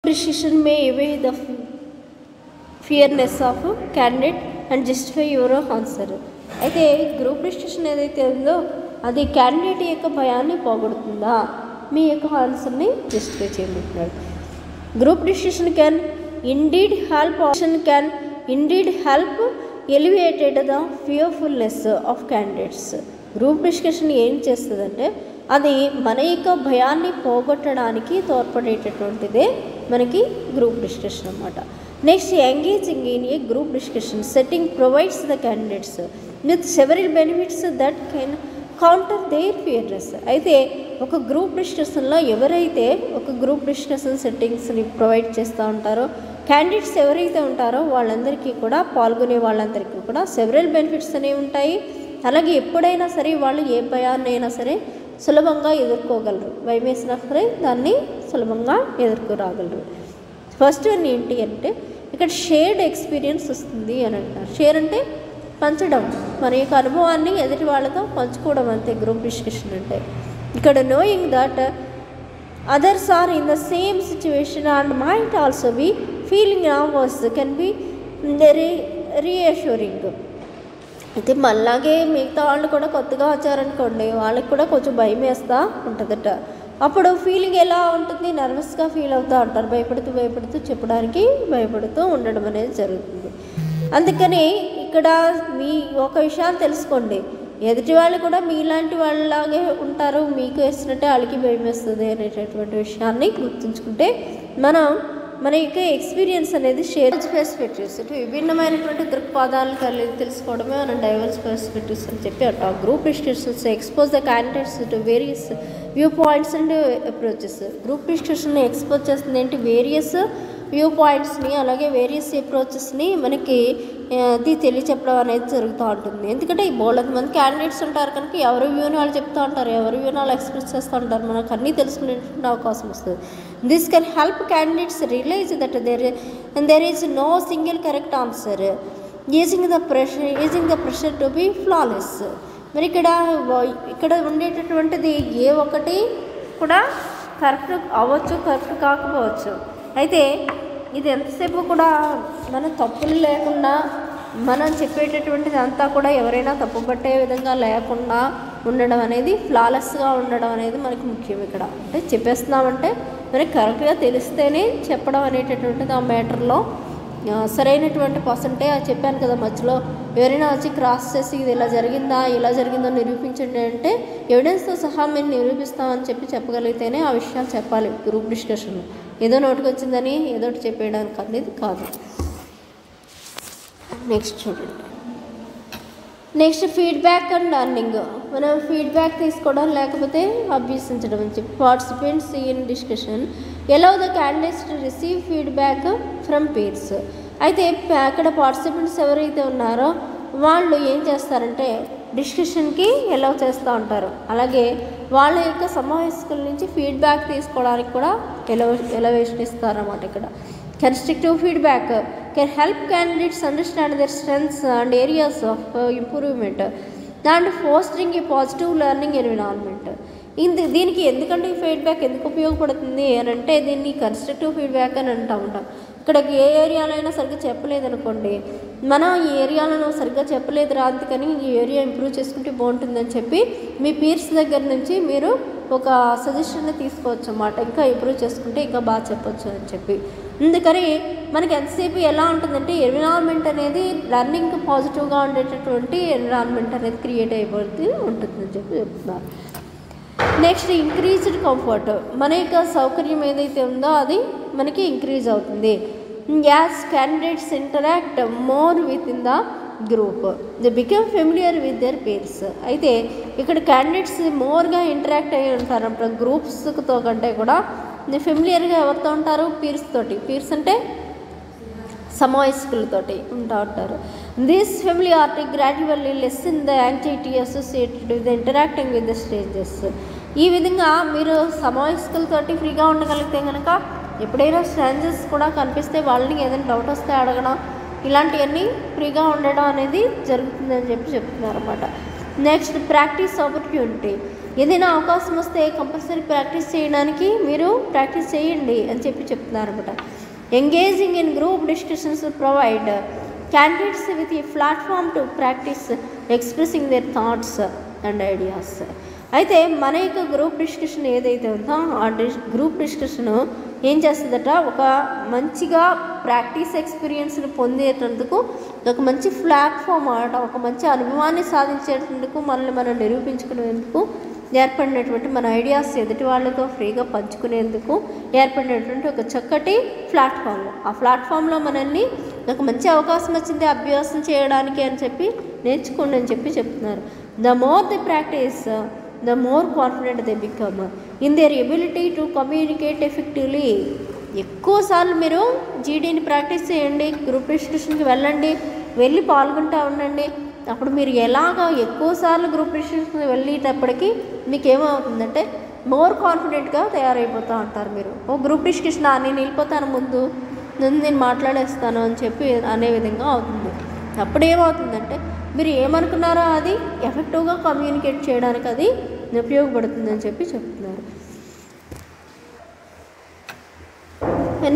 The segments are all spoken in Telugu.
Decision may away the fearness of candidate and justify your answer. అయితే గ్రూప్ డిస్కషన్ ఏదైతే ఉందో అది క్యాండిడేట్ యొక్క భయాన్ని పోగొడుతుందా, మీ యొక్క ఆన్సర్ని జస్టిఫై చేయమంటున్నాడు. Group discussion can indeed help elevated the fearfulness of candidates. Group discussion ఏం చేస్తుందంటే అది మన యొక్క భయాన్ని పోగొట్టడానికి తోడ్పడేటటువంటిదే మనకి గ్రూప్ డిస్కషన్ అన్నమాట. Next, engaging in a group discussion setting provides the candidates with several benefits that can counter their fearness. అయితే ఒక గ్రూప్ డిస్కషన్లో ఎవరైతే ఒక గ్రూప్ డిస్కషన్ సెట్టింగ్స్ని ప్రొవైడ్ చేస్తూ ఉంటారో, క్యాండిడేట్స్ ఎవరైతే ఉంటారో వాళ్ళందరికీ కూడా, పాల్గొనే వాళ్ళందరికీ కూడా సెవరల్ బెనిఫిట్స్ అనేవి ఉంటాయి. అలాగే ఎప్పుడైనా సరే వాళ్ళు ఏ భయాన్నైనా సరే సులభంగా ఎదుర్కోగలరు, భయం వేసినా సరే దాన్ని సులభంగా ఎదుర్కోరాగలరు. ఫస్ట్ వన్ ఏంటి అంటే ఇక్కడ షేర్డ్ ఎక్స్పీరియన్స్ వస్తుంది అని అంటారు. షేర్ అంటే పంచడం, మన యొక్క అనుభవాన్ని ఎదుటి వాళ్ళతో పంచుకోవడం అంతే గ్రూప్ డిస్కషన్ అంటే. ఇక్కడ knowing that others are in the same situation and might also be feeling nervous can be reassuring. అయితే మళ్ళాగే మిగతా వాళ్ళు కూడా కొత్తగా వచ్చారనుకోండి, వాళ్ళకి కూడా కొంచెం భయం వేస్తూ ఉంటుందట. అప్పుడు ఫీలింగ్ ఎలా ఉంటుంది, నర్వస్గా ఫీల్ అవుతూ ఉంటారు, భయపడుతూ చెప్పడానికి భయపడుతూ ఉండడం అనేది జరుగుతుంది. అందుకని ఇక్కడ మీ ఒక విషయాన్ని తెలుసుకోండి, ఎదుటి వాళ్ళు కూడా మీలాంటి వాళ్ళలాగే ఉంటారు, మీకు వేసినట్టే వాళ్ళకి భయం వేస్తుంది అనేటటువంటి విషయాన్ని గుర్తుంచుకుంటే మనం మన యొక్క ఎక్స్పీరియన్స్ అనేది షేర్ పర్స్పెక్టివ్స్, విభిన్నమైనటువంటి దృక్పథాలు కలిగి తెలుసుకోవడమే మనం డైవర్స్ పర్స్పెక్టివ్స్ అని చెప్పి అంటాం. Group discussions expose the candidates to various view points and approaches. Group డిస్కషన్ని ఎక్స్పోజ్ చేస్తుంది ఏంటి, వేరియస్ వ్యూ పాయింట్స్ని అలాగే వేరియస్ అప్రోచెస్ని మనకి అది తెలియచెప్పడం అనేది జరుగుతూ ఉంటుంది. ఎందుకంటే ఈ బోల్డ్ మంది క్యాండిడేట్స్ ఉంటారు కనుక ఎవరి వ్యూని వాళ్ళు చెప్తూ ఉంటారు, ఎవరి వ్యూని వాళ్ళు ఎక్స్ప్రెస్ చేస్తూ ఉంటారు, మనకు అన్నీ తెలుసుకునేటువంటి అవకాశం వస్తుంది. This can help candidates realise that there is no single correct answer using the pressure to be flawless. మరి ఇక్కడ ఉండేటటువంటిది ఏ ఒక్కటి కూడా కరెక్ట్ అవ్వచ్చు, కరెక్ట్ కాకపోవచ్చు. అయితే ఇది ఎంతసేపు కూడా మన తప్పులు లేకుండా మనం చెప్పేటటువంటిది అంతా కూడా ఎవరైనా తప్పు పట్టే విధంగా లేకుండా ఉండడం అనేది, ఫ్లాలెస్గా ఉండడం అనేది మనకి ముఖ్యం. ఇక్కడ అంటే చెప్పేస్తున్నామంటే మనకి కరెక్ట్గా తెలిస్తేనే చెప్పడం అనేటటువంటిది ఆ మ్యాటర్లో సరైనటువంటి పర్సెంటేజ్. చెప్పాను కదా మధ్యలో ఎవరైనా వచ్చి క్రాస్ చేసి ఇది ఇలా జరిగిందో నిరూపించండి అంటే ఎవిడెన్స్తో సహా మేము నిరూపిస్తామని చెప్పగలిగితేనే ఆ విషయాలు చెప్పాలి గ్రూప్ డిస్కషన్. ఏదో నోటికి వచ్చిందని ఏదోటి చెప్పేయడానికి అనేది కాదు. నెక్స్ట్ చూడండి, నెక్స్ట్ ఫీడ్బ్యాక్ అండ్ లర్నింగ్. మనం ఫీడ్బ్యాక్ తీసుకోవడం లేకపోతే అభ్యసించడం అని చెప్పి. Participants in discussion allow the candidates to receive feedback from peers. అయితే అక్కడ పార్టిసిపెంట్స్ ఎవరైతే ఉన్నారో వాళ్ళు ఏం చేస్తారంటే డిస్కషన్కి ఎలౌ చేస్తూ ఉంటారు, అలాగే వాళ్ళ యొక్క సమావేశకుల నుంచి ఫీడ్బ్యాక్ తీసుకోవడానికి కూడా ఎలవేషన్ ఇస్తారన్నమాట. ఇక్కడ constructive feedback can help candidates understand their strengths and areas of improvement and fostering a positive learning environment. దీనికి ఎందుకంటే ఈ ఫీడ్బ్యాక్ ఎందుకు ఉపయోగపడుతుంది అని అంటే దీన్ని కన్స్ట్రక్టివ్ ఫీడ్బ్యాక్ అని అంటూ ఉంటాం. ఇక్కడ ఏ ఏరియాలో అయినా సరిగ్గా చెప్పలేదనుకోండి, మనం ఈ ఏరియాలను సరిగ్గా చెప్పలేదు అందుకని ఈ ఏరియా ఇంప్రూవ్ చేసుకుంటే బాగుంటుందని చెప్పి మీ పీర్స్ దగ్గర నుంచి మీరు ఒక సజెషన్ని తీసుకోవచ్చు అన్నమాట. ఇంకా ఇంప్రూవ్ చేసుకుంటే ఇంకా బాగా చెప్పొచ్చు అని చెప్పి. అందుకని మనకి ఎంతసేపు ఎలా ఉంటుందంటే ఎన్విరాన్మెంట్ అనేది లెర్నింగ్ పాజిటివ్గా ఉండేటటువంటి ఎన్విరాన్మెంట్ అనేది క్రియేట్ అయిపోతూ ఉంటుందని చెప్పి చెప్తున్నారు. Next, increased comfort. మన యొక్క సౌకర్యం ఏదైతే ఉందో అది మనకి ఇంక్రీజ్ అవుతుంది. As candidates interact more with in the group they become familiar with their peers. అయితే ఇక్కడ క్యాండిడేట్స్ మోర్గా ఇంటరాక్ట్ అయ్యి ఉంటారు అన్నమాట. గ్రూప్స్తో కంటే కూడా ఫెమిలియర్గా ఎవరితో ఉంటారు, పీర్స్ తోటి. పీర్స్ అంటే సమవయస్కులతోటి ఉంటారు. This familiarity gradually lesson the anxiety associated with interacting with the strangers. ఈ విధంగా మీరు సమవయస్కులతోటి ఫ్రీగా ఉండగలిగితే కనుక ఎప్పుడైనా స్ట్రేంజర్స్ కూడా కనిపిస్తే వాళ్ళని ఏదైనా డౌట్ వస్తే అడగడం, ఇలాంటివన్నీ ఫ్రీగా ఉండడం అనేది జరుగుతుందని చెప్పి చెప్తున్నారు అన్నమాట. Next, practice opportunity. ఏదైనా అవకాశం వస్తే కంపల్సరీ ప్రాక్టీస్ చేయడానికి మీరు ప్రాక్టీస్ చేయండి అని చెప్తున్నారు అనమాట. Engaging in group discussions provide candidates with a platform to practice expressing their thoughts and ideas. అయితే మన యొక్క గ్రూప్ డిస్కషన్ ఏదైతే ఉందో ఆ గ్రూప్ డిస్కషన్ ఏం చేస్తుందట, ఒక మంచిగా ప్రాక్టీస్ ఎక్స్పీరియన్స్ని పొందేటందుకు ఒక మంచి ప్లాట్ఫామ్ ఆట, ఒక మంచి అనుభవాన్ని సాధించేటందుకు మనల్ని మనం నిరూపించుకునేందుకు ఏర్పడినటువంటి మన ఐడియాస్ ఎదుటి వాళ్ళతో ఫ్రీగా పంచుకునేందుకు ఏర్పడినటువంటి ఒక చక్కటి ప్లాట్ఫామ్. ఆ ప్లాట్ఫామ్లో మనల్ని ఒక మంచి అవకాశం వచ్చింది అభ్యాసం చేయడానికి అని చెప్పి నేర్చుకోండి అని చెప్తున్నారు. The more the practice the more confident they become in there ability to communicate effectively. ఎక్కువసార్లు మీరు జీడీని ప్రాక్టీస్ చేయండి, గ్రూప్ డిస్కషన్కి వెళ్ళి పాల్గొంటూ ఉండండి. అప్పుడు మీరు ఎలాగ ఎక్కువసార్లు గ్రూప్ డిస్కషన్కి వెళ్ళేటప్పటికి మీకు ఏమవుతుందంటే మోర్ కాన్ఫిడెంట్గా తయారైపోతూ ఉంటారు. మీరు ఓ గ్రూప్ డిస్కషన్ నేను వెళ్ళిపోతాను, ముందు నేను మాట్లాడేస్తాను అని చెప్పి అనే విధంగా అవుతుంది. అప్పుడు ఏమవుతుందంటే మీరు ఏమనుకున్నారో అది ఎఫెక్టివ్గా కమ్యూనికేట్ చేయడానికి అది ఉపయోగపడుతుందని చెప్తున్నారు.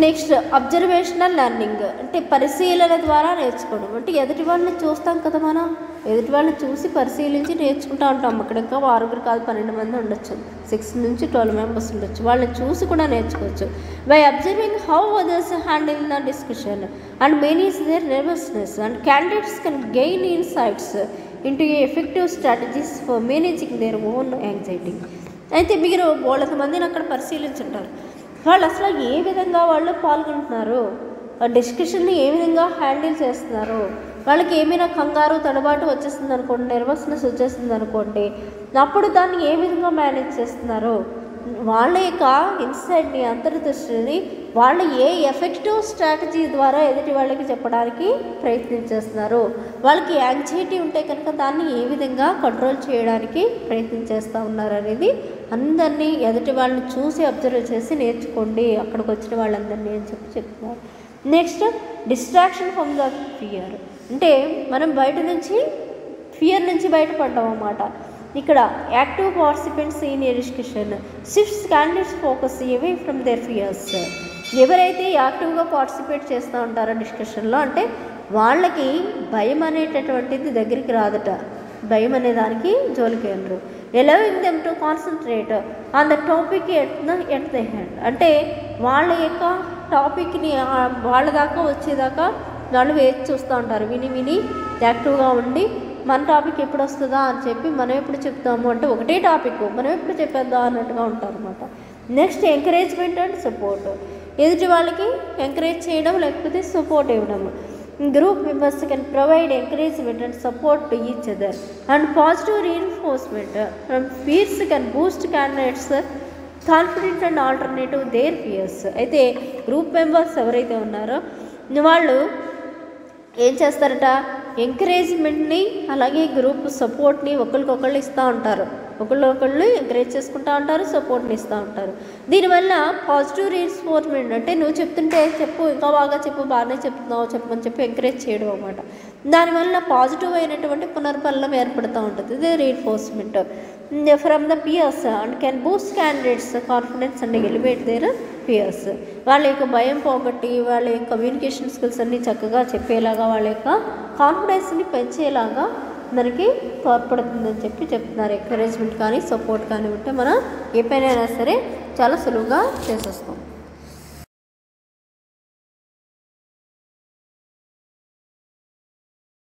నెక్స్ట్ అబ్జర్వేషనల్ లెర్నింగ్ అంటే పరిశీలన ద్వారా నేర్చుకోవడం. అంటే ఎదుటి వాళ్ళని చూస్తాం కదా, మనం ఎదుటి వాళ్ళని చూసి పరిశీలించి నేర్చుకుంటూ ఉంటాం. అక్కడ ఇంకా 6 కాదు 12 మంది ఉండొచ్చు, 6 నుంచి 12 మెంబర్స్ ఉండొచ్చు. వాళ్ళని చూసి కూడా నేర్చుకోవచ్చు. By observing how others handle the discussion and manage their nervousness and candidates can gain insights into effective strategies for managing their own anxiety. అయితే మీరు 100 మందిని అక్కడ పరిశీలించుంటారు. వాళ్ళు అసలు ఏ విధంగా వాళ్ళు పాల్గొంటున్నారు, డిస్కషన్ని ఏ విధంగా హ్యాండిల్ చేస్తున్నారు, వాళ్ళకి ఏమైనా కంగారు తడబాటు వచ్చేస్తుంది అనుకోండి, నర్వస్నెస్ వచ్చేస్తుంది అనుకోండి, అప్పుడు దాన్ని ఏ విధంగా మేనేజ్ చేస్తున్నారు, వాళ్ళ యొక్క ఇన్సైట్ని అంతర్దృష్టిని వాళ్ళు ఏ ఎఫెక్టివ్ స్ట్రాటజీ ద్వారా ఎదుటి వాళ్ళకి చెప్పడానికి ప్రయత్నించేస్తున్నారు, వాళ్ళకి యాంగ్జైటీ ఉంటే కనుక దాన్ని ఏ విధంగా కంట్రోల్ చేయడానికి ప్రయత్నించేస్తూ ఉన్నారు అనేది అందరినీ ఎదుటి వాళ్ళని చూసి అబ్జర్వ్ చేసి నేర్చుకోండి అక్కడికి వచ్చిన వాళ్ళందరినీ అని చెప్తున్నారు. Next distraction from the fear అంటే మనం ఫియర్ నుంచి బయటపడ్డాం అన్నమాట. ఇక్కడ active participants in a discussion shifts candidates focus away from their fears. ఎవరైతే యాక్టివ్గా పార్టిసిపేట్ చేస్తూ ఉంటారో డిస్కషన్లో అంటే వాళ్ళకి భయం అనేటటువంటిది దగ్గరికి రాదట, భయం అనే దానికి జోలికి వెళ్ళరు. Allowing them to concentrate on the topic at the hand అంటే వాళ్ళ యొక్క టాపిక్ని వాళ్ళ దాకా వచ్చేదాకా వాళ్ళు వేచి చూస్తూ ఉంటారు. విని యాక్టివ్గా ఉండి మన టాపిక్ ఎప్పుడు వస్తుందా అని చెప్పి మనం ఎప్పుడు చెప్తాము అంటే ఒకటే టాపిక్ మనం ఎప్పుడు చెప్పేద్దాం అన్నట్టుగా ఉంటారు అనమాట. నెక్స్ట్ ఎంకరేజ్మెంట్ అండ్ సపోర్ట్ ఎదుటి వాళ్ళకి ఎంకరేజ్ చేయడం లేకపోతే సపోర్ట్ ఇవ్వడం. Group members can provide encouragement and support to each other and positive reinforcement from fears can boost candidates confident and alternative their fears. అయితే గ్రూప్ మెంబర్స్ ఎవరైతే ఉన్నారో వాళ్ళు ఏం చేస్తారట, ఎంకరేజ్మెంట్ని అలాగే గ్రూప్ సపోర్ట్ని ఒకరికొకళ్ళు ఇస్తూ ఉంటారు, ఒకళ్ళు ఎంకరేజ్ చేసుకుంటూ ఉంటారు, సపోర్ట్ని ఇస్తూ ఉంటారు. దీనివల్ల పాజిటివ్ రీఎన్ఫోర్స్మెంట్ అంటే నువ్వు చెప్తుంటే చెప్పు, ఇంకా బాగా చెప్పు, బాగానే చెప్తున్నావు చెప్పమని చెప్పి ఎంకరేజ్ చేయడం అన్నమాట. దానివల్ల పాజిటివ్ అయినటువంటి పునర్బలం ఏర్పడుతూ ఉంటుంది. ఇది reinforcement from the peers and can boost candidates confidence and elevate their peers. వాళ్ళ యొక్క భయం పోగొట్టి వాళ్ళ యొక్క కమ్యూనికేషన్ స్కిల్స్ అన్నీ చక్కగా చెప్పేలాగా వాళ్ళ యొక్క కాన్ఫిడెన్స్ని పెంచేలాగా మనకి తోడ్పడుతుందని చెప్తున్నారు. ఎంకరేజ్మెంట్ కానీ సపోర్ట్ కానీ ఉంటే మనం ఏ పైన అయినా సరే చాలా సులువుగా చేసేస్తాం.